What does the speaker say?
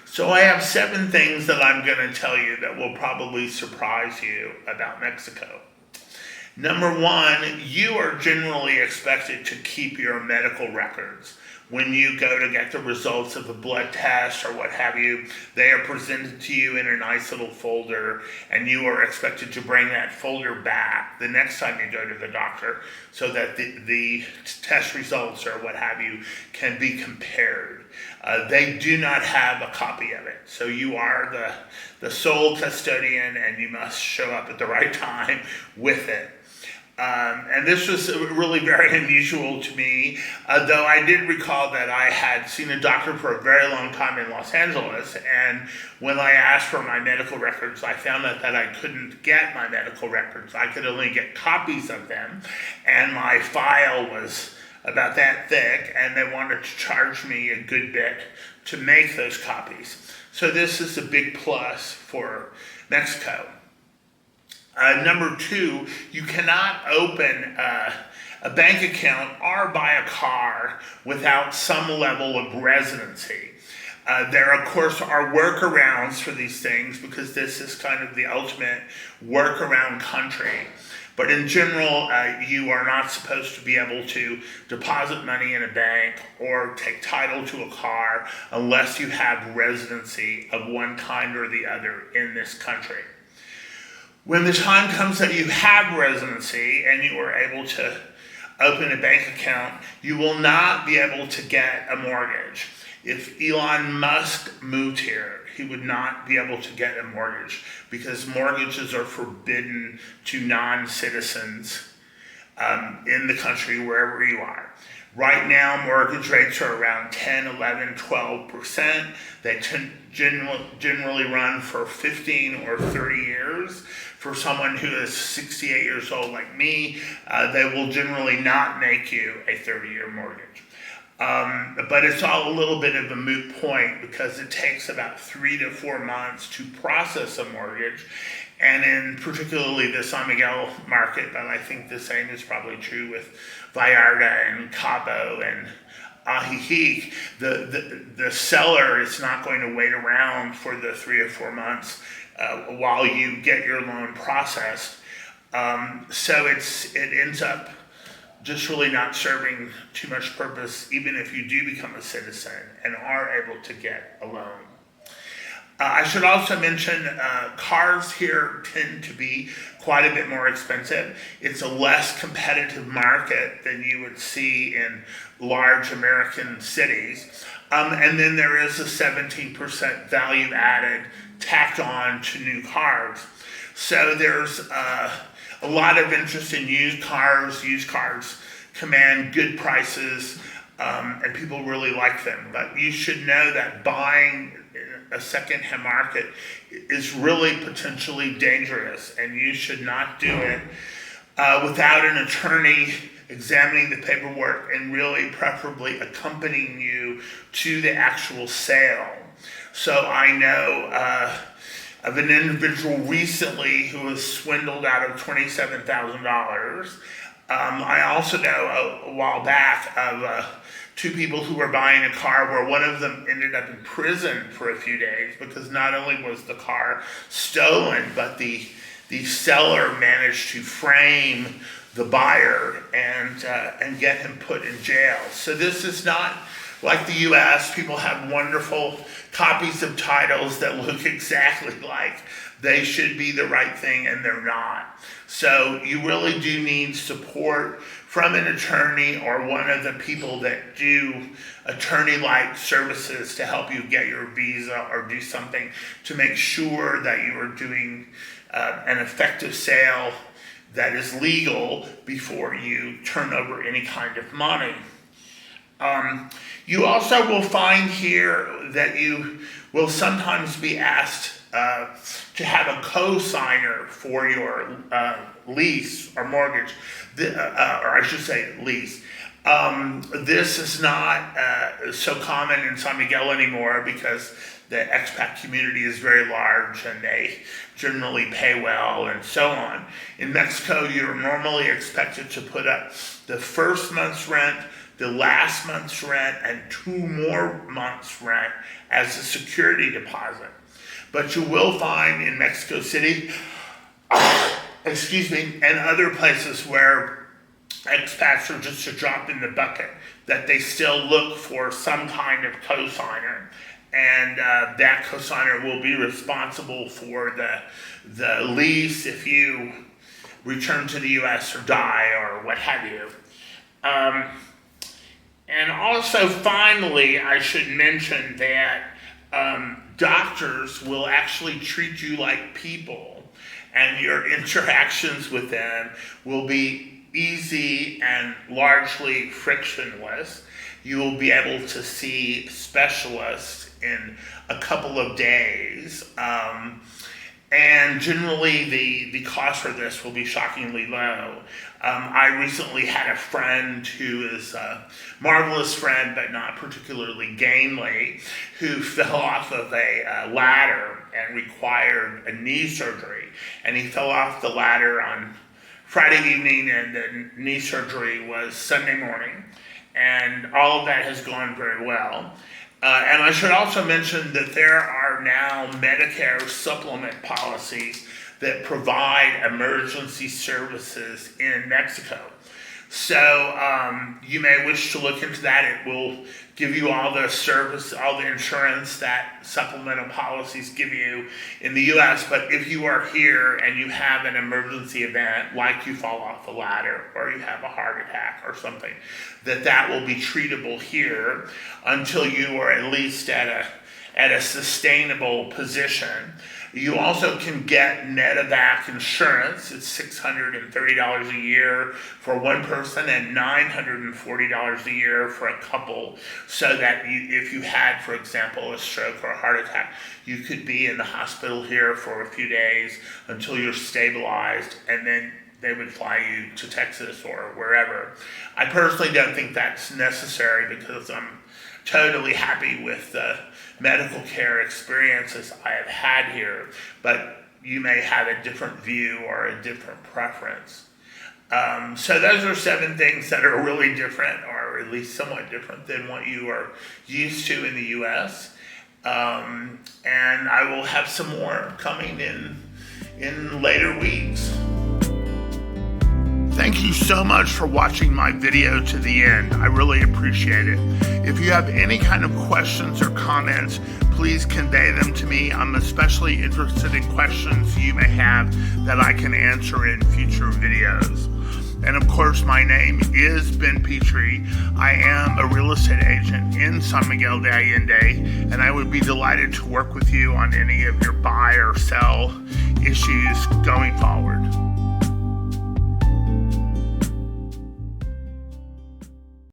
So I have 7 things that I'm going to tell you that will probably surprise you about Mexico. Number one, you are generally expected to keep your medical records. When you go to get the results of a blood test or what have you, they are presented to you in a nice little folder, and you are expected to bring that folder back the next time you go to the doctor so that the test results or what have you can be compared. They do not have a copy of it, so you are the sole custodian, and you must show up at the right time with it. And this was really very unusual to me, though I did recall that I had seen a doctor for a very long time in Los Angeles, and when I asked for my medical records, I found out that I couldn't get my medical records. I could only get copies of them, and my file was about that thick, and they wanted to charge me a good bit to make those copies. So this is a big plus for Mexico. Number two, you cannot open a bank account or buy a car without some level of residency. There, of course, are workarounds for these things because this is kind of the ultimate workaround country. But in general, you are not supposed to be able to deposit money in a bank or take title to a car unless you have residency of one kind or the other in this country. When the time comes that you have residency and you are able to open a bank account, you will not be able to get a mortgage. If Elon Musk moved here, he would not be able to get a mortgage because mortgages are forbidden to non-citizens in the country wherever you are. Right now, mortgage rates are around 10, 11, 12%. They generally run for 15 or 30 years. For someone who is 68 years old like me, they will generally not make you a 30-year mortgage. But it's all a little bit of a moot point because it takes about 3 to 4 months to process a mortgage. And in particularly the San Miguel market, but I think the same is probably true with Vallarta and Cabo and Ajijic, the seller is not going to wait around for the 3 or 4 months while you get your loan processed. So it ends up just really not serving too much purpose, even if you do become a citizen and are able to get a loan. I should also mention cars here tend to be quite a bit more expensive. It's a less competitive market than you would see in large American cities. And then there is a 17% value added tacked on to new cars. So there's a lot of interest in used cars. Used cars command good prices, and people really like them. But you should know that buying a second-hand market is really potentially dangerous, and you should not do it without an attorney examining the paperwork and really preferably accompanying you to the actual sale. So I know of an individual recently who was swindled out of $27,000. I also know a while back of 2 people who were buying a car where one of them ended up in prison for a few days because not only was the car stolen, but the seller managed to frame the buyer and get him put in jail. So this is not like the U.S. People have wonderful copies of titles that look exactly like they should be the right thing, and they're not. So you really do need support from an attorney or one of the people that do attorney-like services to help you get your visa or do something to make sure that you are doing an effective sale that is legal before you turn over any kind of money. You also will find here that you will sometimes be asked to have a co-signer for your lease or mortgage, or I should say lease. This is not so common in San Miguel anymore because the expat community is very large and they generally pay well and so on. In Mexico, you're normally expected to put up the first month's rent, the last month's rent, and 2 more months' rent as a security deposit. But you will find in Mexico City, and other places where expats are just a drop in the bucket, that they still look for some kind of cosigner. And that cosigner will be responsible for the lease if you return to the U.S. or die or what have you. And also, finally, I should mention that doctors will actually treat you like people, and your interactions with them will be easy and largely frictionless. You will be able to see specialists in a couple of days. And generally, the cost for this will be shockingly low. I recently had a friend who is a marvelous friend, but not particularly gainly, who fell off of a ladder and required a knee surgery. And he fell off the ladder on Friday evening, and the knee surgery was Sunday morning. And all of that has gone very well. And I should also mention that there are now Medicare supplement policies that provide emergency services in Mexico. So you may wish to look into that. It will give you all the service, all the insurance that supplemental policies give you in the U.S. But if you are here and you have an emergency event, like you fall off a ladder or you have a heart attack or something, that will be treatable here until you are at least at a sustainable position. You also can get Medevac insurance. It's $630 a year for one person and $940 a year for a couple, so that if you had, for example, a stroke or a heart attack, you could be in the hospital here for a few days until you're stabilized, and then they would fly you to Texas or wherever. I personally don't think that's necessary because I'm totally happy with the medical care experiences I have had here, but you may have a different view or a different preference. So those are 7 things that are really different, or at least somewhat different than what you are used to in the U.S. And I will have some more coming in later weeks. Thank you so much for watching my video to the end. I really appreciate it. If you have any kind of questions or comments, please convey them to me. I'm especially interested in questions you may have that I can answer in future videos. And of course, my name is Ben Petrie. I am a real estate agent in San Miguel de Allende, and I would be delighted to work with you on any of your buy or sell issues going forward.